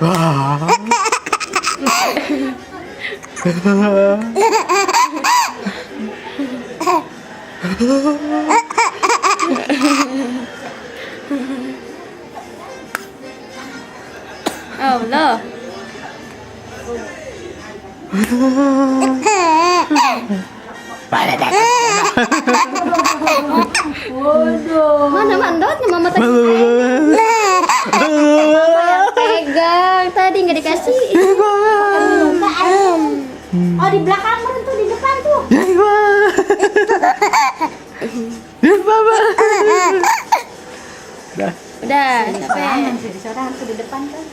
Wah. Oh, loh. Mana mandotnya mama tadi? Mama yang pegang tadi nggak dikasih. Oh di belakang meren tuh, di depan tuh. Udah. Udah, capek. Di sana tuh di depan tuh.